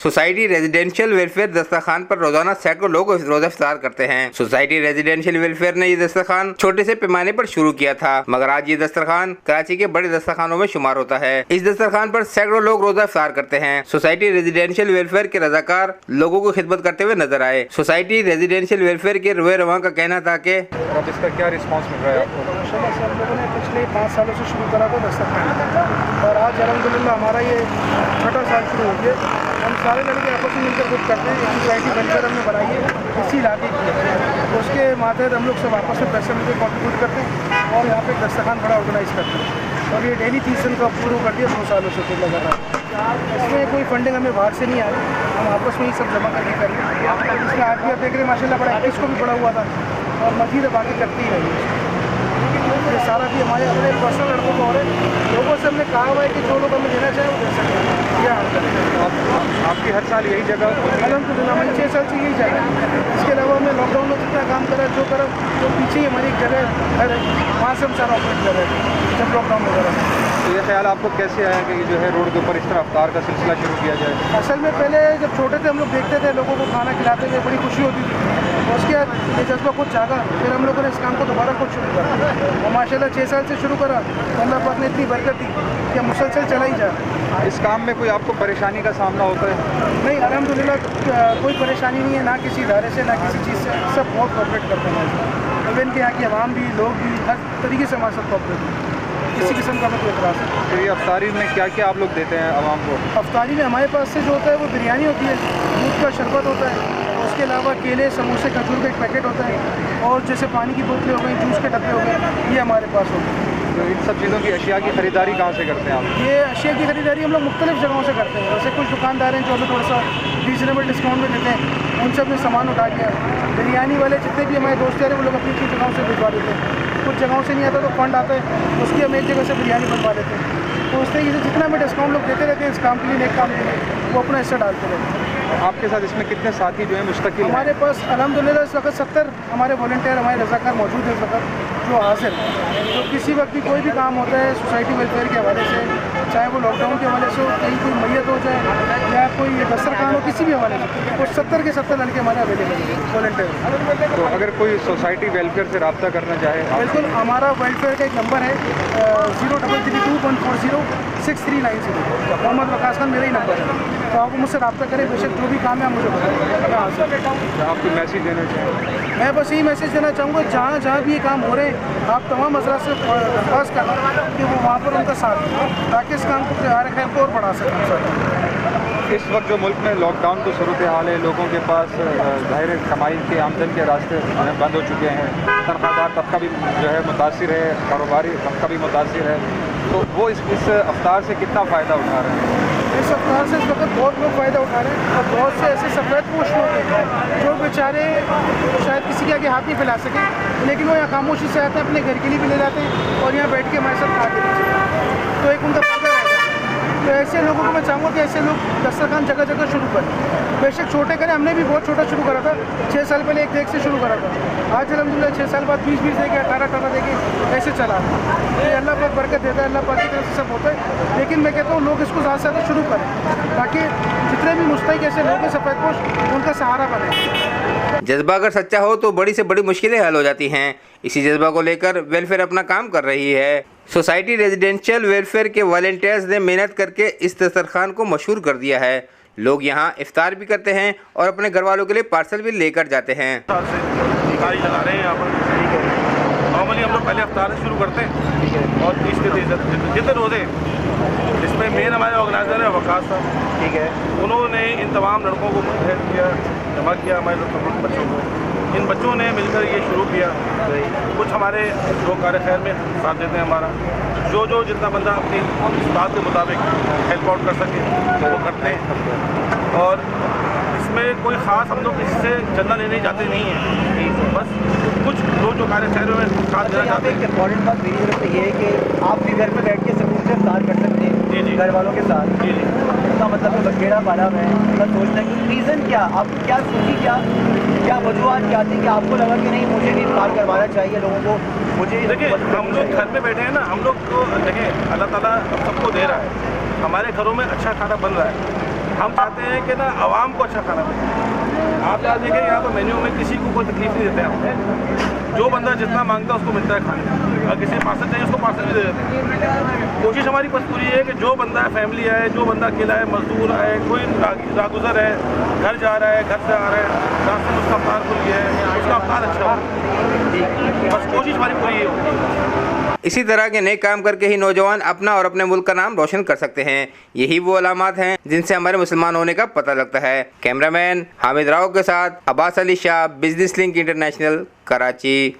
Society residential welfare दस्तरखान पर रोजाना सैकड़ों लोग रोजा इफ्तार करते हैं। सोसाइटी रेजिडेंशियल वेलफेयर ने ये दस्तरखान छोटे से पैमाने पर शुरू किया था, मगर आज ये दस्तरखान कराची के बड़े दस्तरखानों में शुमार होता है। इस दस्तरखान पर सैकड़ों लोग रोजा इफ्तार करते हैं। सोसाइटी रेजिडेंशियल वेलफेयर के रजाकार लोगों को खिदमत करते हुए नजर आए। सोसाइटी रेजिडेंशियल वेलफेयर के रुए रवां का कहना था कि अब इसका क्या रिस्पॉन्स मिल रहा है आपको? माशाल्लाह से हम लोगों ने पिछले 5 सालों से शुरू करा था दस्तरखान, और आज अल्हम्दुलिल्लाह हमारा ये छठा साल शुरू हो गया। हम सारे लड़के आपस में मिलकर कुछ करते हैं। सोसाइटी वेलफेयर हमने बनाई है इसी इलाके की, उसके मातहत हम लोग सब आपस में पैसे मिलकर कॉन्ट्रीब्यूट करते हैं और यहाँ पे दस्तरखान बड़ा ऑर्गेनाइज करते हैं। और ये डेली 30 दिन का शुरू कर दिया 2 सालों से फिर लगातार। इसमें कोई फंडिंग हमें बाहर से नहीं आ रही, हम आपस में ही सब जमा करके कर रहे हैं। इसमें आज भी आप देख रहे हैं माशाल्लाह बड़ा 21 को भी पड़ा हुआ था और मजीद बाकी करती ही रही। ये सारा भी हमारे अपने पर्सनल लड़कों को हो रहे हैं। लोगों से हमने कहा हुआ है कि जो लोग हमें देना चाहें वो दे सकते हैं। आपकी हर साल यही जगह? अल्हम्दुलिल्लाह हमारी 6 साल से यही जगह है। इसके अलावा हमने लॉकडाउन में जितना काम करा जो करा, तो पीछे ही हमारी एक जगह है, वहाँ से हम सारा ऑपरेट कर रहे थे जब लॉकडाउन वगैरह। तो ये ख्याल आपको कैसे आया कि जो है रोड के ऊपर इस तरह अफ्तार का सिलसिला शुरू किया जाए? असल में पहले जब छोटे थे हम लोग देखते थे लोगों को खाना खिलाते थे, बड़ी खुशी होती थी। उसके बाद ये जज्बा खुद जागा, फिर हम लोगों ने इस काम को दोबारा खुद शुरू करा और माशाल्लाह 6 साल से शुरू करा तो अल्लाह पाक ने इतनी बरकत दी कि मुसलसल चला ही जा। इस काम में कोई आपको परेशानी का सामना होता है? नहीं, अल्हम्दुलिल्लाह कोई परेशानी नहीं है, ना किसी इदारे से ना किसी चीज़ से, सब बहुत कोऑपरेट करते हैं। इवन के यहाँ की आवाम भी, लोग भी, हर तरीके से हमारे साथ कोऑपरेट है। किसी किस्म का कोई एतराज़ है। तो ये अफ्तारी में क्या क्या आप लोग देते हैं आवाम को? अफ्तारी में हमारे पास से जो होता है वो बिरयानी होती है, दूध का शरबत होता है, उसके अलावा केले, समोसे, खजूर का एक पैकेट होता है, और जैसे पानी की बोतलें हो गई, जूस के डब्बे हो गए, ये हमारे पास होते हैं। तो इन सब चीज़ों की अशिया की ख़रीदारी कहाँ से करते हैं आप? ये अशिया की ख़रीदारी हम लोग मुख्तलिफ जगहों से करते हैं। जैसे कुछ दुकानदार हैं जो हमें थोड़ा सा रीज़नेबल डिस्काउंट में देते हैं, उनसे हमने सामान उठा लिया। बिरयानी वाले जितने भी हमारे दोस्त हैं वो लोग अपनी अपनी जगहों से भिजवा देते हैं। कुछ जगहों से नहीं आता तो फंड आता है, उसकी हम एक जगह से बिरयानी बनवा देते हैं। तो उस तरीके से जितना हमें डिस्काउंट लोग देते रहते हैं इस काम के लिए, नेक काम के लिए, वो अपना हिस्सा डालते रहते हैं। आपके साथ इसमें कितने साथी जो है मुस्तकिल हैं? हमारे पास अल्हम्दुलिल्लाह इस वक्त 70 हमारे वॉलंटियर, हमारे रज़ाकार मौजूद है इस वक्त जो हाजिर हैं। तो किसी वक्त भी कोई भी काम होता है सोसाइटी वेलफेयर के हवाले से, चाहे वो लॉकडाउन के हवाले से हो, कहीं कोई मैयत हो जाए या कोई दस्तरखान हो, किसी भी हवाले से, वो 70 के 70 लड़के हमारे अवेलेबल हैं वॉलंटियर। तो अगर कोई सोसाइटी वेलफेयर से रब्ता करना चाहे? बिल्कुल, हमारा वेलफेयर का एक नंबर है 0332140639 मोहम्मद वकास खान मेरा ही नंबर है। तो आप मुझसे रब्ता करें, बेशक जो भी काम है आप मुझे बताएं, मैं हाजिर हूं। आप कोई मैसेज देना चाहें? मैं बस यही मैसेज देना चाहूँगा, जहाँ जहाँ भी ये काम हो रहे हैं आप तमाम हजरात से दरख्वास्त करना कि वो वहाँ पर उनका साथ दें ताकि इस काम को खैर को और बढ़ा सकें। इस वक्त जो मुल्क में लॉकडाउन की सूरत हाल है, लोगों के पास ज़ाहिर कमाई के आमदन के रास्ते बंद हो चुके हैं, तनख्वाहदार तबका भी जो है मुतासिर है, कारोबारी तबका भी मुतासिर है, तो वो इस अफ्तार से कितना फ़ायदा उठा रहे हैं? इस अफ्तार से इस वक्त बहुत लोग फ़ायदा उठा रहे हैं और बहुत से ऐसे सफ़ेद पोश लोग हैं जो बेचारे शायद किसी के आगे हाथ नहीं फैला सके, लेकिन वो यहाँ खामोशी से आते हैं, अपने घर के लिए भी ले जाते हैं और यहाँ बैठ के हमारे साथ खा के लीजिए, तो एक उनका फ़ायदा रहेगा। तो ऐसे लोगों को मैं चाहूँगा कि ऐसे लोग दस्तरखान जगह जगह शुरू करें, बेशक छोटे करें। हमने भी बहुत छोटा शुरू करा था, 6 साल पहले एक देख से शुरू करा था। आज अल्हम्दुलिल्लाह 6 साल बाद 20-20 देके 18-18 देके ऐसे चला। ये अल्लाह पाक बरकत देता है, अल्लाह पाक की तरफ से सब होता है। लेकिन मैं कहता हूँ लोग इसको ज़्यादा से ज़्यादा शुरू करें ताकि जितने भी मुस्तहिक ऐसे लोग हैं सफ़ेदपोश, उनका सहारा बने। जज्बा अगर सच्चा हो तो बड़ी से बड़ी मुश्किलें हल हो जाती हैं। इसी जज्बा को लेकर वेलफेयर अपना काम कर रही है। सोसाइटी रेजिडेंशियल वेलफेयर के वॉलंटियर्स ने मेहनत करके इस दस्तरखान को मशहूर कर दिया है। लोग यहाँ इफ्तार भी करते हैं और अपने घर वालों के लिए पार्सल भी लेकर जाते हैं। लगा रहे हैं यहाँ पर नॉर्मली हम लोग पहले अफ्तार से शुरू करते हैं और 30 के 30 जितने रोज़े, इसमें मेन हमारे ऑर्गेनाइज़र है वकास साहब, ठीक है, उन्होंने इन तमाम लड़कों को मुतहद किया, जमा किया हमारे तमाम बच्चों को। इन बच्चों ने मिलकर ये शुरू किया। कुछ हमारे लोग कार खैर में साथ देते हैं हमारा, जो जितना बंदा अपनी बात के मुताबिक हेल्प आउट कर सके वो करते हैं। और इसमें कोई ख़ास हम लोग इससे चंदा लेने जाते नहीं हैं, बस कुछ लोग जो कार्य खैर में साथ देना चाहते हैं। इम्पॉर्टेंट बात मेरी तरफ से ये है कि आप भी घर में बैठ के सुकून से इफ्तार कर सकते हैं घर वालों के साथ। जी जी, इसका मतलब है बखेड़ा पाला में उनका सोचना कि रीज़न क्या, आप क्या सोची, क्या वजूहत क्या थी कि आपको लगा कि नहीं मुझे भी इफ्तार करवाना चाहिए लोगों को। मुझे देखिए हम लोग घर में बैठे हैं ना, हम लोग को देखें अल्लाह ताला हम सबको दे रहा है, हमारे घरों में अच्छा खाना बन रहा है, हम चाहते हैं कि ना आवाम को अच्छा खाना मिले। आप यहाँ देखें, यहाँ पर मेन्यू में किसी को कोई तकलीफ नहीं देते हम। जो बंदा जितना मांगता है उसको मिलता है खाने। अगर किसी पार्सल चाहिए उसको पार्सल भी दे देते हैं। कोशिश हमारी बस पूरी है कि जो बंदा फैमिली है, जो बंदा अकेला है, मजदूर है, कोई रागुजर है, घर जा रहा है, घर से आ रहा है, रास्ते में उसका अफ्तार खुल गया है, उसका अफ्तार अच्छा हो। बस कोशिश हमारी पूरी ये होती है। इसी तरह के नए काम करके ही नौजवान अपना और अपने मुल्क का नाम रोशन कर सकते हैं। यही वो अलामात हैं जिनसे हमारे मुसलमान होने का पता लगता है। कैमरामैन हामिद राव के साथ Abbas Ali Shah, business link international, Karachi.